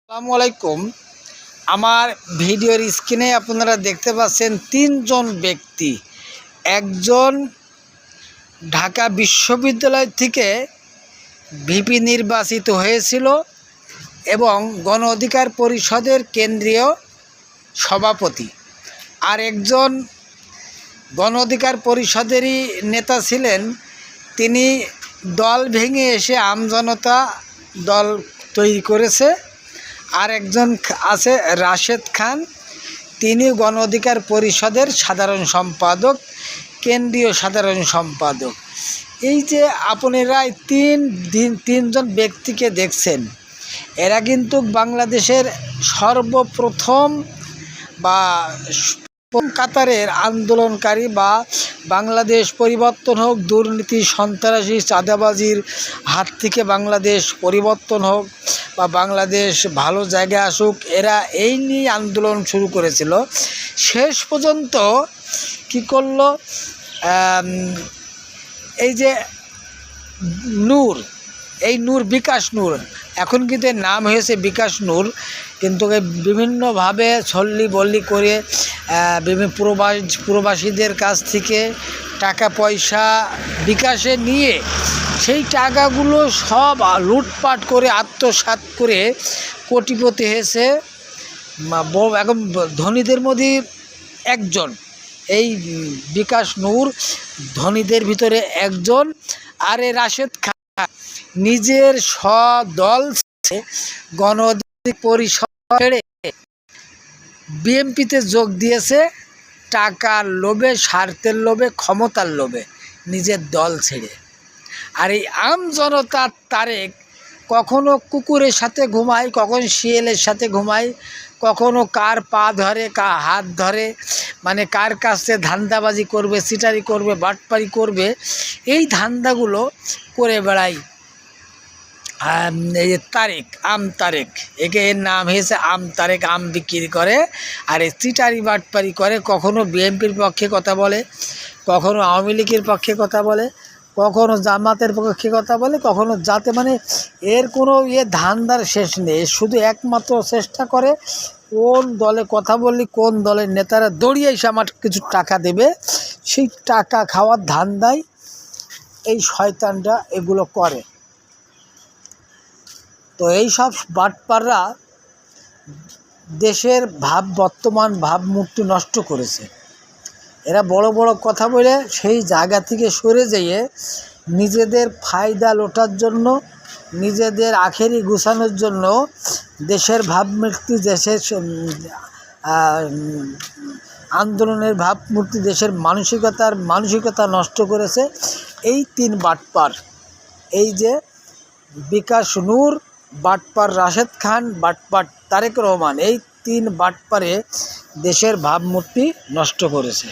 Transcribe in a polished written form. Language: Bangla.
আসসালামু আলাইকুম। আমার ভিডিওর স্ক্রিনে আপনারা দেখতে পাচ্ছেন তিনজন ব্যক্তি। একজন ঢাকা বিশ্ববিদ্যালয় থেকে ভিপি নির্বাচিত হয়েছিল এবং গণ অধিকার পরিষদের কেন্দ্রীয় সভাপতি। আর একজন গণ অধিকার পরিষদেরই নেতা ছিলেন, তিনি দল ভেঙে এসে আমজনতা দল তৈরি করেছে। আর একজন আছে রাশেদ খান, তিনি গণ অধিকার পরিষদের সাধারণ সম্পাদক, কেন্দ্রীয় সাধারণ সম্পাদক। এই যে আপনারা তিনজন ব্যক্তিকে দেখছেন, এরা কিন্তু বাংলাদেশের সর্বপ্রথম বা কাতারের আন্দোলনকারী বা বাংলাদেশ পরিবর্তন হোক, দুর্নীতি সন্ত্রাসী চাঁদাবাজির হাত থেকে বাংলাদেশ পরিবর্তন হোক বা বাংলাদেশ ভালো জায়গায় আসুক, এরা এই নিয়ে আন্দোলন শুরু করেছিল। শেষ পর্যন্ত কি করলো, এই যে নূর, এই নূর বিকাশ নূর, এখন কিন্তু এর নাম হয়েছে বিকাশ নূর, কিন্তু বিভিন্নভাবে ছল্লি বল্লি করে বিভিন্ন প্রবাসীদের কাছ থেকে টাকা পয়সা বিকাশে নিয়ে সেই টাকাগুলো সব লুটপাট করে আত্মসাৎ করে কোটিপতি হয়েছে। এখন ধনীদের মধ্যে একজন, এই বিকাশ নূর ধনীদের ভিতরে একজন। আর এই রাশেদ খান নিজের স্বদল গণ অধিকার পরিষদ ছেড়ে বিএনপিতে যোগ দিয়েছে, টাকার লোভে, স্বার্থের লোভে, ক্ষমতার লোভে, নিজের দল ছেড়ে। আর এই আমজনতার তারেক কখনো কুকুরের সাথে ঘুমায়, কখন শিয়ালের সাথে ঘুমায়, কখনো কার পা ধরে, কার হাত ধরে, মানে কার কাছে ধান্দাবাজি করবে, সিটারি করবে, বাটপারি করবে, এই ধান্দাগুলো করে বেড়ায়। এই যে তারেক, আম তারেক, একে এর নাম হয়েছে আম তারেক, আম বিক্রি করে আর এই চিটারি বাটপারি করে। কখনো বিএনপির পক্ষে কথা বলে, কখনো আওয়ামী লীগের পক্ষে কথা বলে, কখনো জামাতের পক্ষে কথা বলে, কখনো যাতে, মানে এর কোনো ধান্দার শেষ নেই। শুধু একমাত্র চেষ্টা করে কোন দলে কথা বললি, কোন দলের নেতারা দৌড়িয়ে এসে আমার কিছু টাকা দেবে, সেই টাকা খাওয়ার ধান্দায় এই শয়তানরা এগুলো করে। তো এই সব বাটপাররা দেশের বর্তমান ভাবমূর্তি নষ্ট করেছে। এরা বড় বড় কথা বলে সেই জায়গা থেকে সরে যেয়ে নিজেদের ফায়দা লোটার জন্য, নিজেদের আখেরি গুছানোর জন্য দেশের ভাবমূর্তি, দেশের আন্দোলনের ভাবমূর্তি, দেশের মানসিকতা নষ্ট করেছে এই তিন বাটপার। এই যে বিকাশ নূর, বাটপার রাশেদ খান, বাটপার তারেক রহমান, এই তিন বাটপারে দেশের ভাবমূর্তি নষ্ট করেছে।